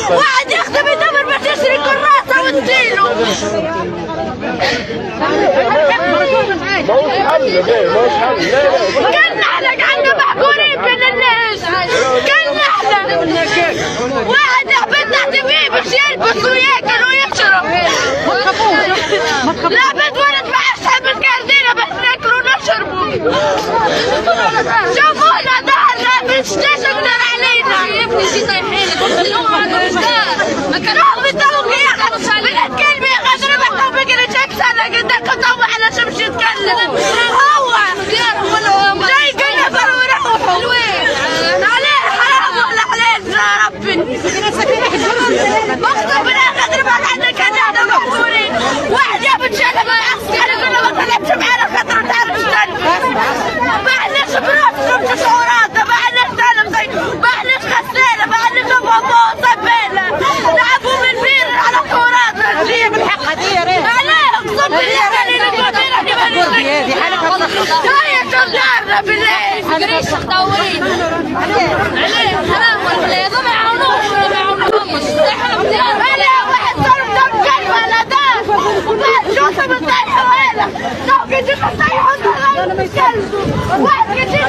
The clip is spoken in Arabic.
واحد يخدم يدبر باش يشري كراسه وتجيله. ماهوش حل، ماهوش حل. كلنا احنا قعدنا محقورين بين الناس، كلنا احنا. واحد يحبط تحت بيه باش يلبس وياكل ويشرب. لا بنت ولد ما اسحب الكاردينه باش ناكلوا ونشربوا. شوفونا دارنا باش تقدر علينا. يا ابني شي طايحين ما كانوا بالتوقيع بنت كلمه غدر بقرا جاكسون قدك طوع على شمس يتكلم. هو جاي قلب وروحوا حلوين عليه حرام ولا حلال يا ربي. اقسم بالله غدر بعد عنك انا محظورين. واحد يا بنت شلب عسكري يقول له ما طلعتش معانا خاطر تعرف تستلم. ما عندناش براسكم تشعورات، ما عندناش تعلم زي، ما عندناش غسالة، ما عندناش بابا وصبالة. لعبوا من بير على حورات نجيب الحق هذه راه. علاه اقسم بالله خلينا نقعدين هذه حالك هاي جدارنا بالله. قريش تطورين عليه حرام ولا ما يعاونوش ولا ما يعاونوهمش. علاه واحد صار بدون كلمة لا دار وبعد شو بنطيحوا هلا. لو كنت بنطيحوا واحد كتير